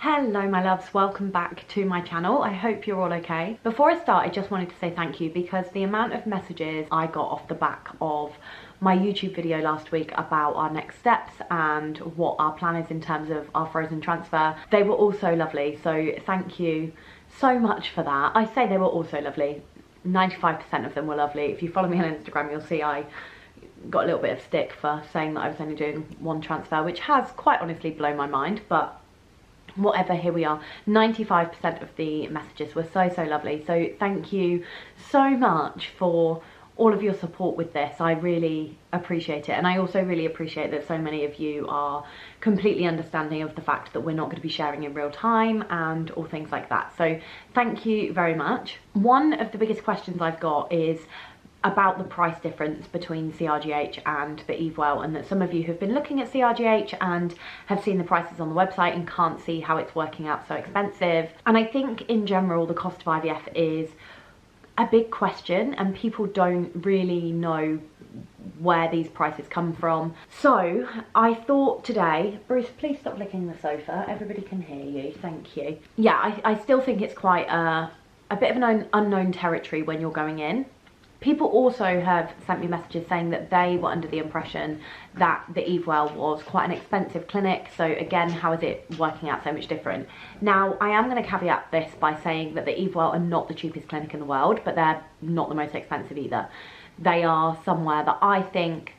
Hello my loves, welcome back to my channel. I hope you're all okay. Before I start, I just wanted to say thank you because the amount of messages I got off the back of my YouTube video last week about our next steps and what our plan is in terms of our frozen transfer, they were all so lovely. So thank you so much for that. I say they were all so lovely. 95% of them were lovely. If you follow me on Instagram, you'll see I got a little bit of stick for saying that I was only doing one transfer, which has quite honestly blown my mind, but whatever, here we are. 95% of the messages were so lovely, so thank you so much for all of your support with this. I really appreciate it, and I also really appreciate that so many of you are completely understanding of the fact that we're not going to be sharing in real time and all things like that, so thank you very much. One of the biggest questions I've got is about the price difference between CRGH and the Evewell, and that some of you have been looking at CRGH and have seen the prices on the website and can't see how it's working out so expensive. And I think in general the cost of IVF is a big question and people don't really know where these prices come from. So I thought today, Bruce, please stop licking the sofa, everybody can hear you, thank you. Yeah, I still think it's quite a bit of an unknown territory when you're going in. People also have sent me messages saying that they were under the impression that the Evewell was quite an expensive clinic. So again, how is it working out so much different? Now, I am going to caveat this by saying that the Evewell are not the cheapest clinic in the world, but they're not the most expensive either. They are somewhere that I think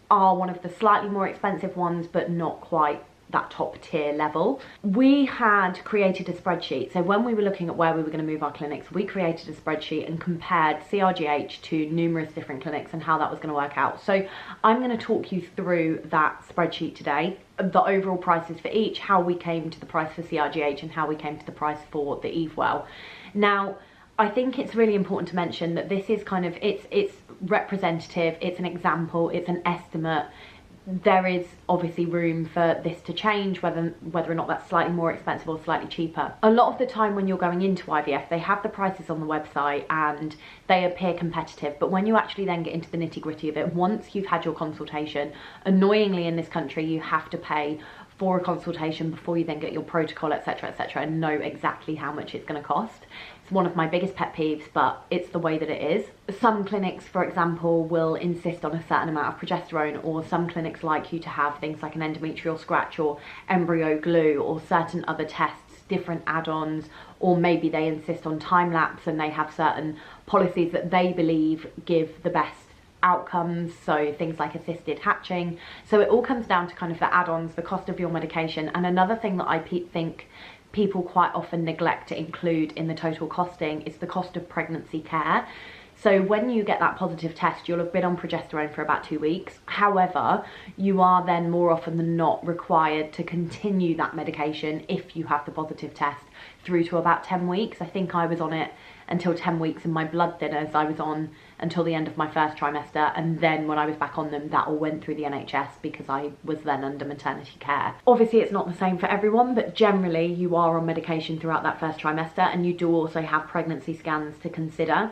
are one of the slightly more expensive ones, but not quite that top tier level. We had created a spreadsheet, so when we were looking at where we were going to move our clinics, we created a spreadsheet and compared CRGH to numerous different clinics and how that was going to work out. So I'm going to talk you through that spreadsheet today, the overall prices for each, how we came to the price for CRGH and how we came to the price for the Evewell. Now, I think it's really important to mention that this is kind of, it's representative, it's an example, it's an estimate. There is obviously room for this to change, whether or not that's slightly more expensive or slightly cheaper. A lot of the time when you're going into IVF, they have the prices on the website and they appear competitive, but when you actually then get into the nitty-gritty of it, once you've had your consultation, annoyingly in this country you have to pay for a consultation before you then get your protocol, etc, and know exactly how much it's going to cost. It's one of my biggest pet peeves, but it's the way that it is. Some clinics, for example, will insist on a certain amount of progesterone, or some clinics like you to have things like an endometrial scratch or embryo glue or certain other tests, different add-ons, or maybe they insist on time lapse and they have certain policies that they believe give the best outcomes, so things like assisted hatching. So it all comes down to kind of the add-ons, the cost of your medication, and another thing that I think people quite often neglect to include in the total costing is the cost of pregnancy care. So when you get that positive test, you'll have been on progesterone for about 2 weeks. However, you are then more often than not required to continue that medication if you have the positive test through to about 10 weeks. I think I was on it until 10 weeks, and my blood thinners I was on until the end of my first trimester, and then when I was back on them, that all went through the NHS because I was then under maternity care. Obviously it's not the same for everyone, but generally you are on medication throughout that first trimester, and you do also have pregnancy scans to consider.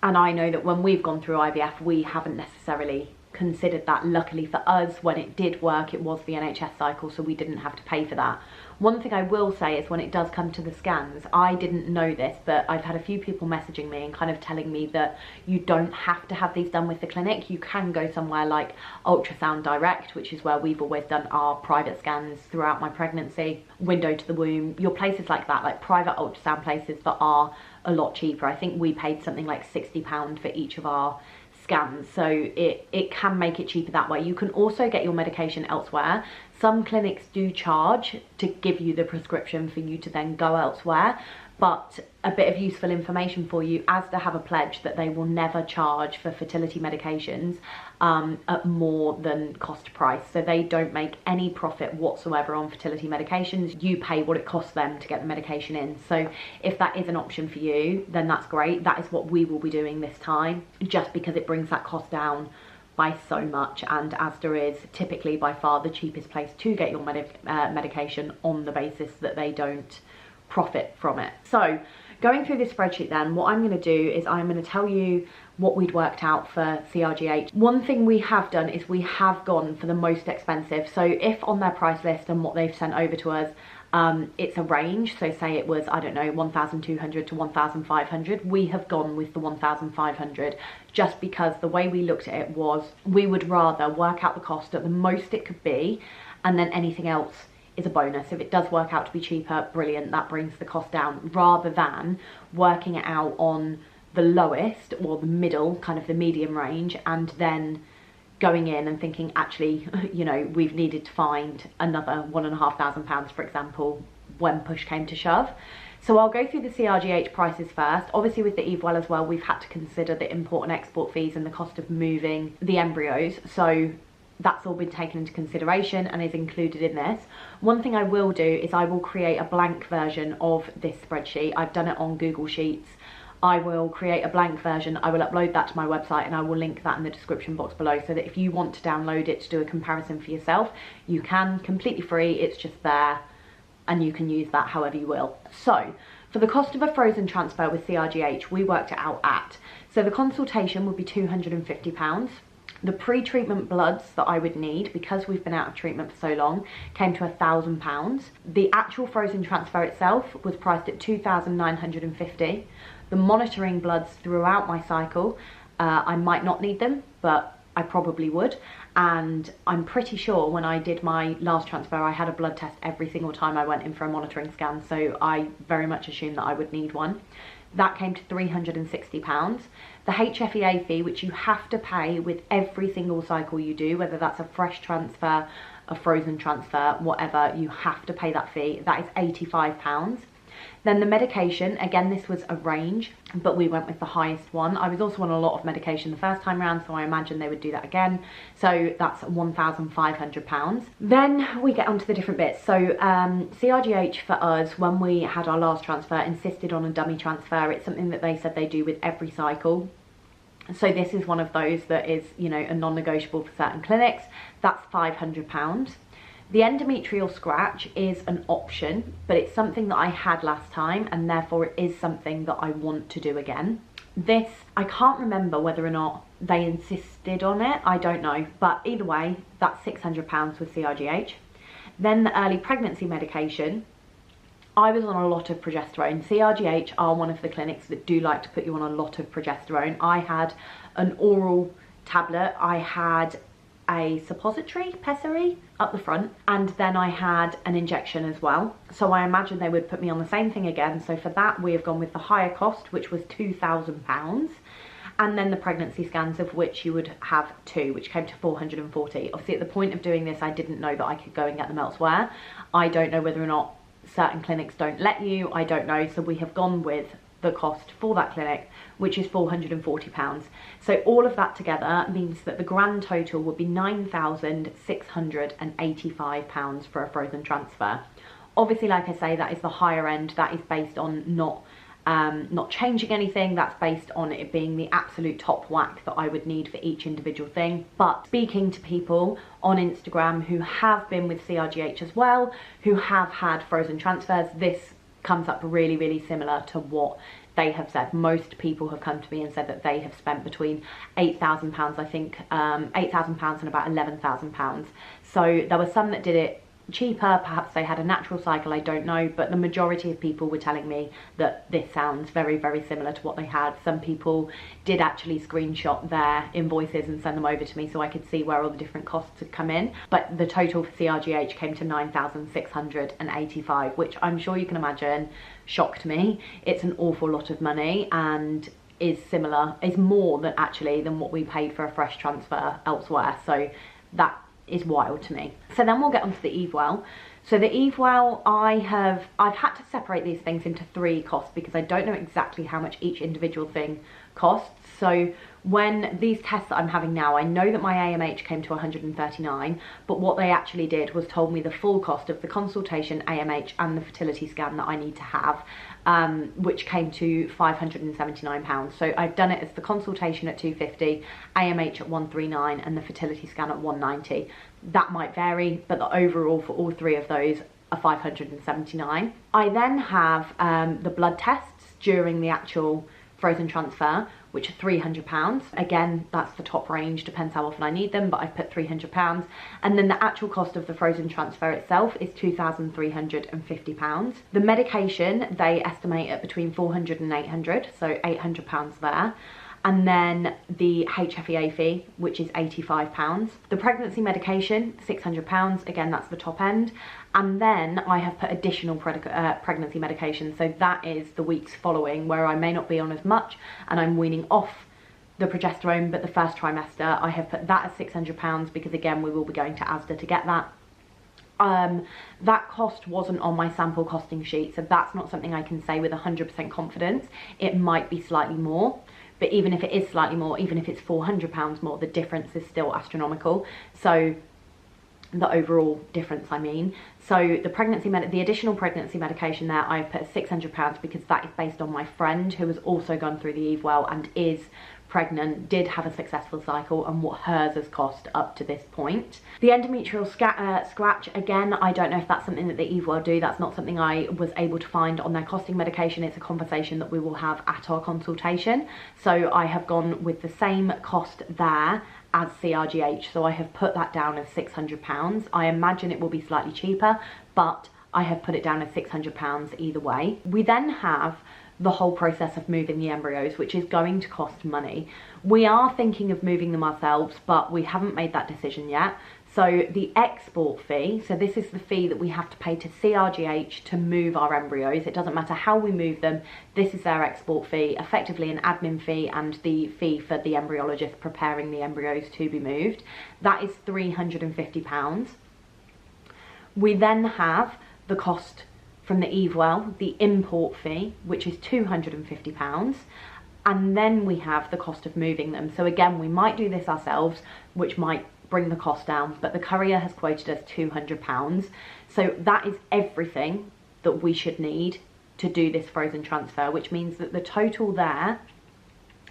And I know that when we've gone through IVF, we haven't necessarily considered that. Luckily for us, when it did work, it was the NHS cycle, so we didn't have to pay for that. One thing I will say is when it does come to the scans, I didn't know this, but I've had a few people messaging me and kind of telling me that you don't have to have these done with the clinic. You can go somewhere like Ultrasound Direct, which is where we've always done our private scans throughout my pregnancy, Window to the Womb, your places like that, like private ultrasound places that are a lot cheaper. I think we paid something like £60 for each of our scans, so it can make it cheaper that way. You can also get your medication elsewhere. Some clinics do charge to give you the prescription for you to then go elsewhere, but a bit of useful information for you, Asda have a pledge that they will never charge for fertility medications at more than cost price. So they don't make any profit whatsoever on fertility medications. You pay what it costs them to get the medication in. So if that is an option for you, then that's great. That is what we will be doing this time, just because it brings that cost down by so much, and Asda is typically by far the cheapest place to get your medication on the basis that they don't profit from it. So going through this spreadsheet then, what I'm going to do is I'm going to tell you what we'd worked out for CRGH. One thing we have done is we have gone for the most expensive. So if on their price list and what they've sent over to us, it's a range. So say it was, I don't know, 1,200 to 1,500. We have gone with the 1,500 just because the way we looked at it was we would rather work out the cost at the most it could be, and then anything else is a bonus. If it does work out to be cheaper, brilliant, that brings the cost down, rather than working it out on the lowest or the middle, kind of the medium range, and then going in and thinking, actually, you know, we've needed to find another £1,500, for example, when push came to shove. So I'll go through the CRGH prices first. Obviously with the Evewell as well, we've had to consider the import and export fees and the cost of moving the embryos. So that's all been taken into consideration and is included in this. One thing I will do is I will create a blank version of this spreadsheet. I've done it on Google Sheets. I will create a blank version, I will upload that to my website, and I will link that in the description box below, so that if you want to download it to do a comparison for yourself, you can, completely free, it's just there, and you can use that however you will. So, for the cost of a frozen transfer with CRGH, we worked it out at, so the consultation would be £250. The pre-treatment bloods that I would need, because we've been out of treatment for so long, came to £1,000. The actual frozen transfer itself was priced at £2,950. The monitoring bloods throughout my cycle, I might not need them, but I probably would. And I'm pretty sure when I did my last transfer, I had a blood test every single time I went in for a monitoring scan, so I very much assumed that I would need one. That came to £360. The HFEA fee, which you have to pay with every single cycle you do, whether that's a fresh transfer, a frozen transfer, whatever, you have to pay that fee. That is £85. Then the medication, again, this was a range, but we went with the highest one. I was also on a lot of medication the first time round, so I imagine they would do that again. So that's £1,500. Then we get onto the different bits. So CRGH for us, when we had our last transfer, insisted on a dummy transfer. It's something that they said they do with every cycle. So this is one of those that is, you know, a non-negotiable for certain clinics. That's £500. The endometrial scratch is an option, but it's something that I had last time, and therefore it is something that I want to do again. This, I can't remember whether or not they insisted on it, I don't know, but either way, that's £600 with CRGH. Then the early pregnancy medication, I was on a lot of progesterone. CRGH are one of the clinics that do like to put you on a lot of progesterone. I had an oral tablet, I had a suppository, pessary, up the front, and then I had an injection as well. So I imagine they would put me on the same thing again. So for that, we have gone with the higher cost, which was £2,000. And then the pregnancy scans, of which you would have 2, which came to £440. Obviously, at the point of doing this, I didn't know that I could go and get them elsewhere. I don't know whether or not certain clinics don't let you, I don't know. So we have gone with the cost for that clinic, which is £440. So all of that together means that the grand total would be £9,685 for a frozen transfer. Obviously, like I say, that is the higher end. That is based on not changing anything. That's based on it being the absolute top whack that I would need for each individual thing. But speaking to people on Instagram who have been with CRGH as well, who have had frozen transfers, this comes up really, really similar to what they have said. Most people have come to me and said that they have spent between £8,000, I think, £8,000 and about £11,000. So there were some that did it cheaper, perhaps they had a natural cycle, I don't know, but the majority of people were telling me that this sounds very, very similar to what they had. Some people did actually screenshot their invoices and send them over to me so I could see where all the different costs had come in, but the total for CRGH came to £9,685, which I'm sure you can imagine shocked me. It's an awful lot of money and is similar, is more than actually than what we paid for a fresh transfer elsewhere, so that is wild to me. So then we'll get onto the Evewell. So the Evewell, I've had to separate these things into 3 costs because I don't know exactly how much each individual thing costs. So when these tests that I'm having now, I know that my AMH came to 139, but what they actually did was told me the full cost of the consultation, AMH, and the fertility scan that I need to have, which came to £579. So I've done it as the consultation at £250, AMH at £139, and the fertility scan at £190. That might vary, but the overall for all 3 of those are £579. I then have the blood tests during the actual frozen transfer, which are £300. Again, that's the top range, depends how often I need them, but I've put £300. And then the actual cost of the frozen transfer itself is £2,350. The medication, they estimate at between £400 and £800, so £800 there. And then the HFEA fee, which is £85. The pregnancy medication, £600. Again, that's the top end. And then I have put additional pregnancy medication. So that is the weeks following, where I may not be on as much and I'm weaning off the progesterone, but the first trimester, I have put that at £600 because again, we will be going to Asda to get that. That cost wasn't on my sample costing sheet, so that's not something I can say with 100% confidence. It might be slightly more. But even if it is slightly more, even if it's £400 more, the difference is still astronomical. So the overall difference, I mean. So the additional pregnancy medication there, I've put £600 because that is based on my friend who has also gone through the Evewell and is pregnant, did have a successful cycle, and what hers has cost up to this point. The endometrial scratch, again, I don't know if that's something that the Evewell do. That's not something I was able to find on their costing medication. It's a conversation that we will have at our consultation. So I have gone with the same cost there as CRGH, so I have put that down as £600. I imagine it will be slightly cheaper, but I have put it down as £600 either way. We then have the whole process of moving the embryos, which is going to cost money. We are thinking of moving them ourselves, but we haven't made that decision yet. So the export fee, so this is the fee that we have to pay to CRGH to move our embryos. It doesn't matter how we move them, this is their export fee, effectively an admin fee and the fee for the embryologist preparing the embryos to be moved. That is £350. We then have the cost from the Evewell, the import fee, which is £250. And then we have the cost of moving them. So again, we might do this ourselves, which might bring the cost down, but the courier has quoted us £200. So that is everything that we should need to do this frozen transfer, which means that the total there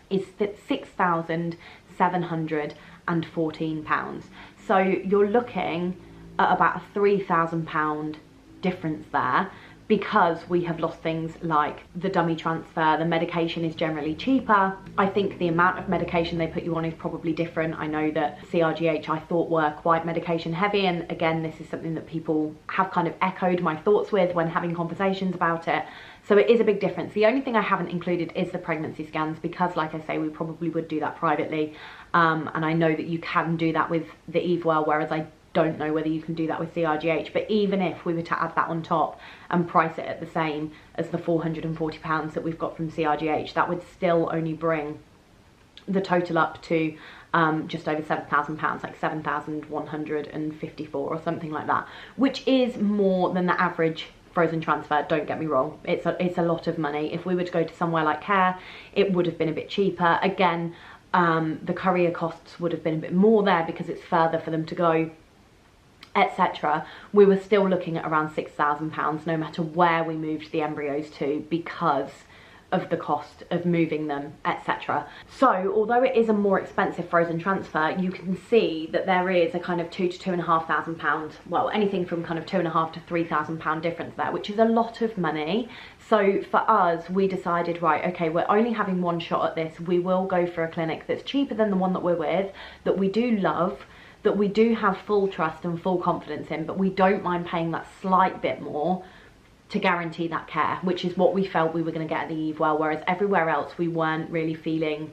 is £6,714. So you're looking at about a £3,000 difference there, because we have lost things like the dummy transfer. The medication is generally cheaper. I think the amount of medication they put you on is probably different. I know that CRGH I thought were quite medication heavy, and again, this is something that people have kind of echoed my thoughts with when having conversations about it. So it is a big difference. The only thing I haven't included is the pregnancy scans, because like I say, we probably would do that privately. And I know that you can do that with the Evewell, whereas I don't know whether you can do that with CRGH. But even if we were to add that on top and price it at the same as the £440 that we've got from CRGH, that would still only bring the total up to just over £7,000, like 7,154 or something like that, which is more than the average frozen transfer. Don't get me wrong, it's a lot of money. If we were to go to somewhere like Care, it would have been a bit cheaper. Again, the courier costs would have been a bit more there because it's further for them to go, etc. We were still looking at around £6,000 no matter where we moved the embryos to, because of the cost of moving them, etc. So although it is a more expensive frozen transfer, you can see that there is a kind of £2,000 to £2,500, well, anything from kind of £2,500 to £3,000 difference there, which is a lot of money. So for us, we decided, right, okay, we're only having one shot at this. We will go for a clinic that's cheaper than the one that we're with, that we do love, that we do have full trust and full confidence in, but we don't mind paying that slight bit more to guarantee that care, which is what we felt we were going to get at the Evewell, whereas everywhere else we weren't feeling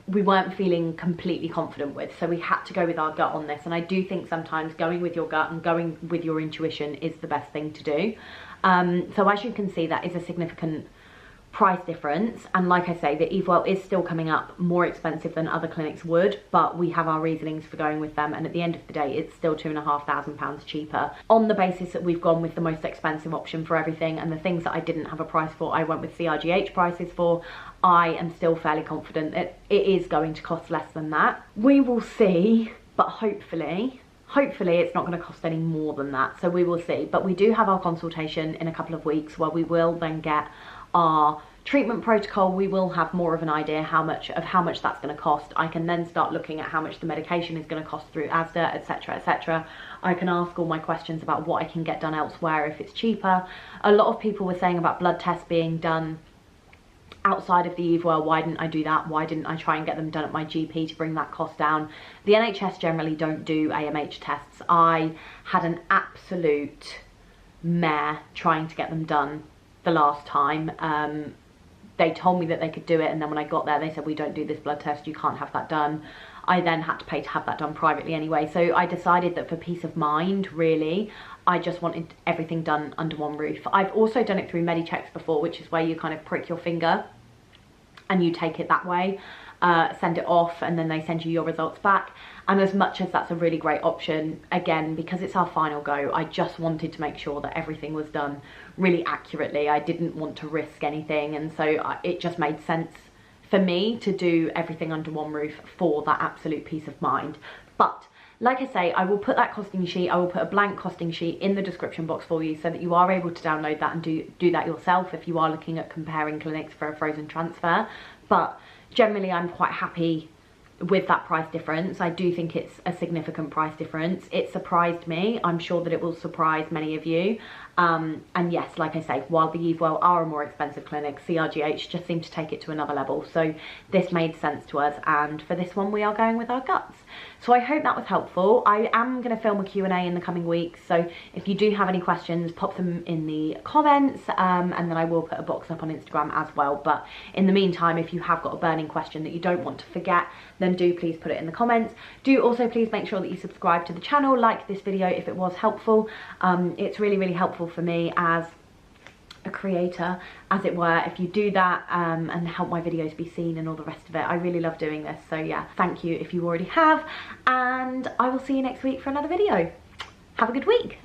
completely confident with. So we had to go with our gut on this, and I do think sometimes going with your gut and going with your intuition is the best thing to do. So as you can see, that is a significant price difference, and like I say, the Evewell is still coming up more expensive than other clinics would, but we have our reasonings for going with them, and at the end of the day it's still £2,500 cheaper on the basis that we've gone with the most expensive option for everything. And the things that I didn't have a price for, I went with CRGH prices for. I am still fairly confident that it is going to cost less than that. We will see, but hopefully it's not going to cost any more than that, so we will see. But we do have our consultation in a couple of weeks where we will then get our treatment protocol. We will have more of an idea how much that's going to cost. I can then start looking at how much the medication is going to cost through Asda, etc, etc. I can ask all my questions about what I can get done elsewhere if it's cheaper. A lot of people were saying about blood tests being done outside of the Evewell, why didn't I do that? Why didn't I try and get them done at my GP to bring that cost down? The NHS generally don't do AMH tests. I had an absolute mare trying to get them done the last time. They told me that they could do it, and then when I got there they said, we don't do this blood test, you can't have that done. I then had to pay to have that done privately anyway, so I decided that for peace of mind, really, I just wanted everything done under one roof. I've also done it through Medichecks before, which is where you kind of prick your finger and you take it that way, send it off, and then they send you your results back. And as much as that's a really great option, again, because it's our final go, I just wanted to make sure that everything was done really accurately. I didn't want to risk anything, and so it just made sense for me to do everything under one roof for that absolute peace of mind. But like I say, I will put that costing sheet, I will put a blank costing sheet in the description box for you so that you are able to download that and do that yourself if you are looking at comparing clinics for a frozen transfer. But generally I'm quite happy with that price difference. I do think it's a significant price difference. It surprised me. I'm sure that it will surprise many of you. And yes, like I say, while the Evewell are a more expensive clinic, CRGH just seemed to take it to another level. So this made sense to us, and for this one we are going with our guts. So I hope that was helpful. I am going to film a Q&A in the coming weeks, so if you do have any questions, pop them in the comments, and then I will put a box up on Instagram as well. But in the meantime, if you have got a burning question that you don't want to forget, then do please put it in the comments. Do also please make sure that you subscribe to the channel, like this video if it was helpful. It's really, really helpful for me as a creator, as it were, if you do that, and help my videos be seen and all the rest of it. I really love doing this, so yeah, thank you if you already have, and I will see you next week for another video. Have a good week.